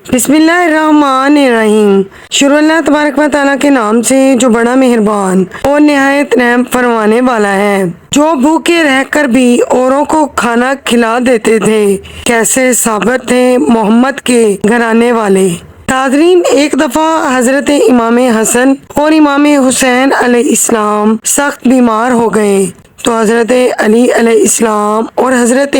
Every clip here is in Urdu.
بسم اللہ الرحمن الرحیم۔ شروع اللہ تبارک و تعالیٰ کے نام سے جو بڑا مہربان اور نہایت رحم فرمانے والا ہے۔ جو بھوکے رہ کر بھی اوروں کو کھانا کھلا دیتے تھے، کیسے صابر تھے محمد کے گھرانے والے۔ ناظرین، ایک دفعہ حضرت امام حسن اور امام حسین علیہ السلام سخت بیمار ہو گئے تو حضرت علی علیہ السلام اور حضرت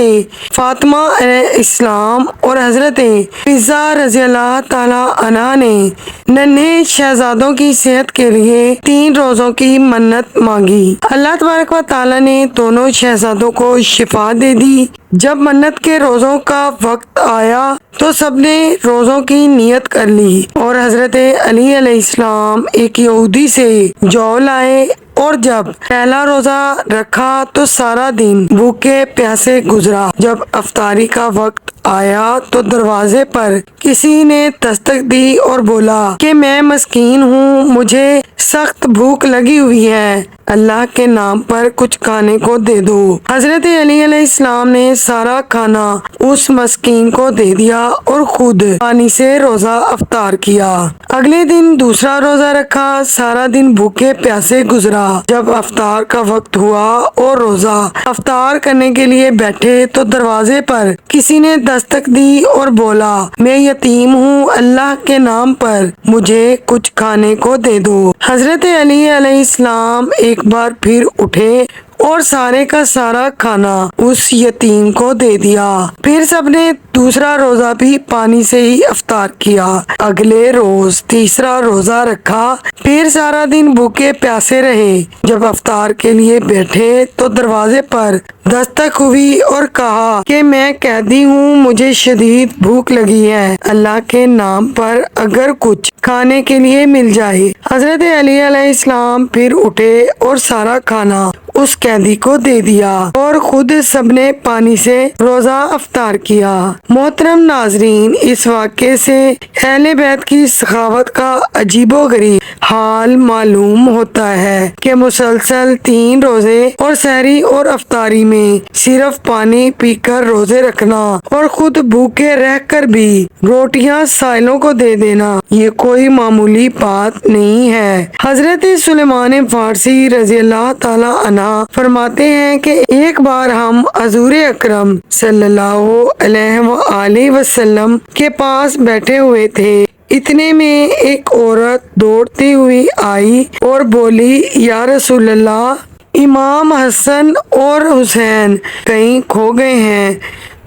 فاطمہ علیہ السلام اور حضرت فضہ رضی اللہ تعالی عنہ نے ننھے شہزادوں کی صحت کے لیے 3 روزوں کی منت مانگی۔ اللہ تبارک و تعالی نے دونوں شہزادوں کو شفا دے دی۔ جب منت کے روزوں کا وقت آیا تو سب نے روزوں کی نیت کر لی اور حضرت علی علیہ السلام ایک یہودی سے جو لائے اور جب پہلا روزہ رکھا تو سارا دن بھوکے پیاسے گزرا۔ جب افطاری کا وقت آیا تو دروازے پر کسی نے دستک دی اور بولا کہ میں مسکین ہوں، مجھے سخت بھوک لگی ہوئی ہے، اللہ کے نام پر کچھ کھانے کو دے دو۔ حضرت علی علیہ السلام نے سارا کھانا اس مسکین کو دے دیا اور خود پانی سے روزہ افطار کیا۔ اگلے دن دوسرا روزہ رکھا، سارا دن بھوکے پیاسے گزرا۔ جب افطار کا وقت ہوا اور روزہ افطار کرنے کے لیے بیٹھے تو دروازے پر کسی نے دستک دی اور بولا میں یتیم ہوں، اللہ کے نام پر مجھے کچھ کھانے کو دے دو۔ حضرت علی علیہ السلام ایک بار پھر اٹھے اور سارے کا سارا کھانا اس یتیم کو دے دیا۔ پھر سب نے دوسرا روزہ بھی پانی سے ہی افطار کیا۔ اگلے روز تیسرا روزہ رکھا، پھر سارا دن بھوکے پیاسے رہے۔ جب افطار کے لیے بیٹھے تو دروازے پر دستک ہوئی اور کہا کہ میں قیدی ہوں، مجھے شدید بھوک لگی ہے، اللہ کے نام پر اگر کچھ کھانے کے لیے مل جائے۔ حضرت علی علیہ السلام پھر اٹھے اور سارا کھانا اس قیدی کو دے دیا اور خود سب نے پانی سے روزہ افطار کیا۔ محترم ناظرین، اس واقعے سے اہل بیت کی سخاوت کا عجیب و غریب حال معلوم ہوتا ہے کہ مسلسل 3 روزے اور سحری اور افطاری میں صرف پانی پی کر روزے رکھنا اور خود بھوکے رہ کر بھی روٹیاں سائلوں کو دے دینا، یہ کوئی معمولی بات نہیں ہے۔ حضرت سلیمان فارسی رضی اللہ تعالی عنہ فرماتے ہیں کہ ایک بار ہم حضور اکرم صلی اللہ علیہ وآلہ وسلم کے پاس بیٹھے ہوئے تھے، اتنے میں ایک عورت دوڑتی ہوئی آئی اور بولی یا رسول اللہ، امام حسن اور حسین کہیں کھو گئے ہیں،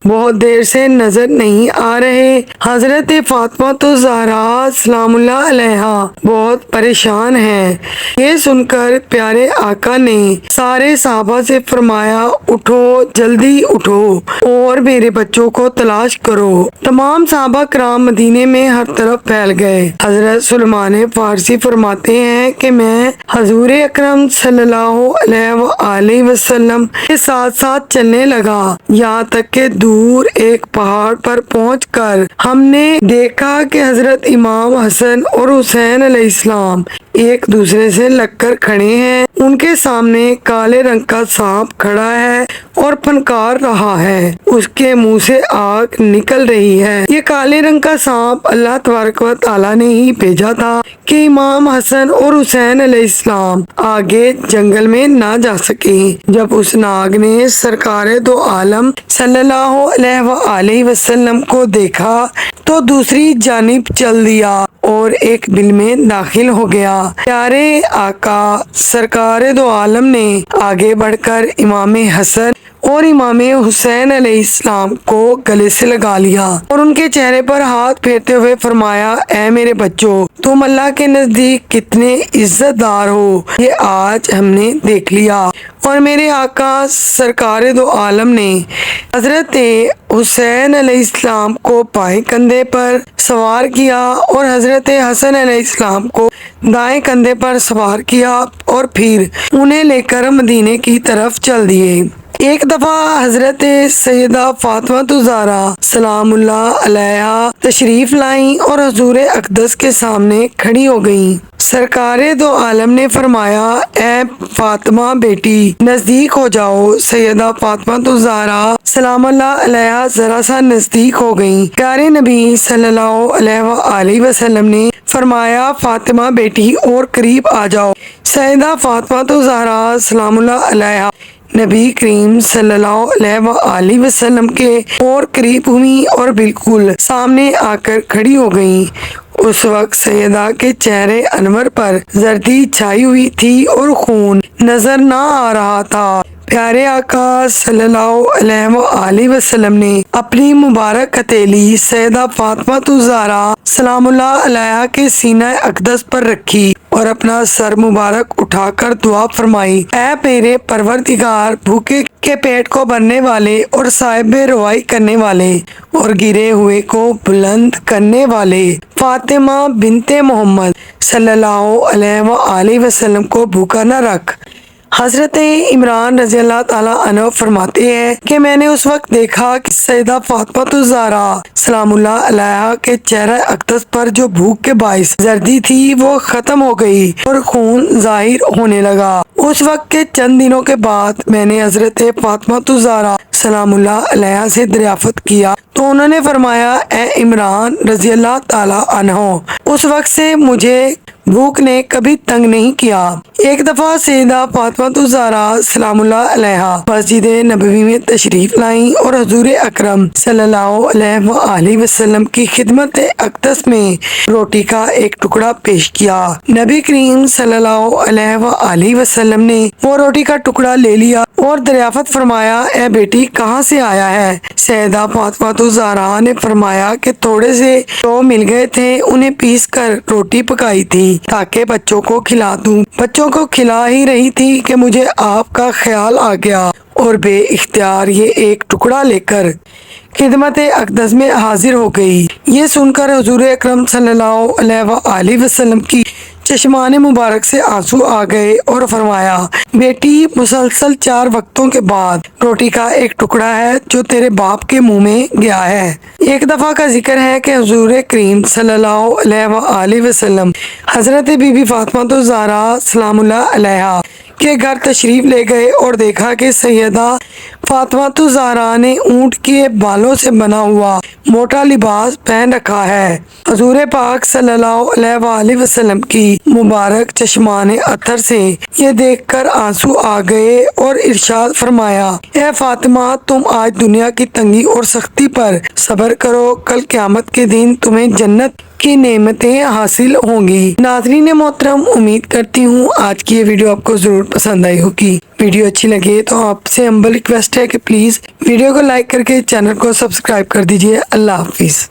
بہت دیر سے نظر نہیں آ رہے۔ حضرت فاطمہ تو زہرا سلام اللہ علیہا بہت پریشان ہیں۔ یہ سن کر پیارے آقا نے سارے صحابہ سے فرمایا اٹھو، جلدی اٹھو اور میرے بچوں کو تلاش کرو۔ تمام صحابہ کرام مدینے میں ہر طرف پھیل گئے۔ حضرت سلیمان فارسی فرماتے ہیں کہ میں حضور اکرم صلی اللہ علیہ وآلہ وسلم کے ساتھ ساتھ چلنے لگا، یہاں تک کہ دور ایک پہاڑ پر پہنچ کر ہم نے دیکھا کہ حضرت امام حسن اور حسین علیہ السلام ایک دوسرے سے لگ کر کھڑے ہیں، ان کے سامنے کالے رنگ کا سانپ کھڑا ہے اور پھنکار رہا ہے، اس کے منہ سے آگ نکل رہی ہے۔ یہ کالے رنگ کا سانپ اللہ تبارک و تعالی نے ہی بھیجا تھا کہ امام حسن اور حسین علیہ السلام آگے جنگل میں نہ جا سکے۔ جب اس ناگ نے سرکار دو عالم صلی اللہ علیہ وآلہ وسلم کو دیکھا تو دوسری جانب چل دیا اور ایک بل میں داخل ہو گیا۔ پیارے آقا سرکار دو عالم نے آگے بڑھ کر امام حسن اور امام حسین علیہ السلام کو گلے سے لگا لیا اور ان کے چہرے پر ہاتھ پھیرتے ہوئے فرمایا اے میرے بچوں، تم اللہ کے نزدیک کتنے عزت دار ہو، یہ آج ہم نے دیکھ لیا۔ اور میرے آقا سرکار دو عالم نے حضرت حسین علیہ السلام کو بائیں کندھے پر سوار کیا اور حضرت حسن علیہ السلام کو دائیں کندھے پر سوار کیا اور پھر انہیں لے کر مدینے کی طرف چل دیے۔ ایک دفعہ حضرت سیدہ فاطمہ زہرا سلام اللہ علیہا تشریف لائیں اور حضور اقدس کے سامنے کھڑی ہو گئیں۔ سرکار دو عالم نے فرمایا، اے فاطمہ بیٹی، نزدیک ہو جاؤ۔ سیدہ فاطمہ زہرا سلام اللہ علیہا ذرا سا نزدیک ہو گئیں۔ پیارے نبی صلی اللہ علیہ وآلہ وسلم نے فرمایا، فاطمہ بیٹی اور قریب آ جاؤ۔ سیدہ فاطمہ زہرا سلام اللہ علیہا نبی کریم صلی اللہ علیہ وآلہ وسلم کے اور قریب ہوئی اور بالکل سامنے آ کر کھڑی ہو گئیں۔ اس وقت سیدہ کے چہرے انور پر زردی چھائی ہوئی تھی اور خون نظر نہ آ رہا تھا۔ پیارے آقا صلی اللہ علیہ وآلہ وسلم نے اپنی مبارک ہتھیلی سیدہ فاطمہ زہرا سلام اللہ علیہا کے سینہ اقدس پر رکھی اور اپنا سر مبارک اٹھا کر دعا فرمائی، اے میرے پروردگار، بھوکے کے پیٹ کو بھرنے والے اور صاحب روائی کرنے والے اور گرے ہوئے کو بلند کرنے والے فاطمہ بنت محمد صلی اللہ علیہ وآلہ وسلم کو بھوکا نہ رکھ۔ حضرت عمران رضی اللہ تعالیٰ عنہ فرماتے ہیں کہ میں نے اس وقت دیکھا کہ سیدہ فاطمہ زہرا سلام اللہ علیہا کے چہرہ اقدس پر جو بھوک کے باعث زردی تھی وہ ختم ہو گئی اور خون ظاہر ہونے لگا۔ اس وقت کے چند دنوں کے بعد میں نے حضرت فاطمہ زہرا سلام اللہ علیہا سے دریافت کیا تو انہوں نے فرمایا، اے عمران رضی اللہ تعالیٰ عنہ، اس وقت سے مجھے بھوک نے کبھی تنگ نہیں کیا۔ ایک دفعہ سیدہ فاطمہ زہرا سلام اللہ علیہا مسجد نبوی میں تشریف لائیں اور حضور اکرم صلی اللہ علیہ وآلہ وسلم کی خدمت اقدس میں روٹی کا ایک ٹکڑا پیش کیا۔ نبی کریم صلی اللہ علیہ وآلہ وسلم نے وہ روٹی کا ٹکڑا لے لیا اور دریافت فرمایا، اے بیٹی کہاں سے آیا ہے؟ سیدہ فاطمہ زہرا نے فرمایا کہ تھوڑے سے جو مل گئے تھے انہیں پیس کر روٹی پکائی تھی تاکہ بچوں کو کھلا دوں۔ بچوں کو کھلا ہی رہی تھی کہ مجھے آپ کا خیال آ گیا اور بے اختیار یہ ایک ٹکڑا لے کر خدمت اقدس میں حاضر ہو گئی۔ یہ سن کر حضور اکرم صلی اللہ علیہ وآلہ وسلم کی چشمان مبارک سے آنسو آ گئے اور فرمایا، بیٹی مسلسل 4 وقتوں کے بعد روٹی کا ایک ٹکڑا ہے جو تیرے باپ کے منہ میں گیا ہے۔ ایک دفعہ کا ذکر ہے کہ حضور کریم صلی اللہ علیہ وآلہ وسلم حضرت بی بی فاطمہ زہرا سلام اللہ علیہا کے گھر تشریف لے گئے اور دیکھا کہ سیدہ فاطمہ زہرا نے اونٹ کے بالوں سے بنا ہوا موٹا لباس پہن رکھا ہے۔ حضور پاک صلی اللہ علیہ وآلہ وسلم کی مبارک چشمان اثر سے یہ دیکھ کر آنسو آ گئے اور ارشاد فرمایا، اے فاطمہ، تم آج دنیا کی تنگی اور سختی پر صبر کرو، کل قیامت کے دن تمہیں جنت کی نعمتیں حاصل ہوں گی۔ ناظرین محترم، امید کرتی ہوں آج کی یہ ویڈیو آپ کو ضرور پسند آئی ہوگی۔ ویڈیو اچھی لگے تو آپ سے ہمبل ریکویسٹ ہے کہ پلیز ویڈیو کو لائک کر کے چینل کو سبسکرائب کر دیجیے۔ اللہ حافظ۔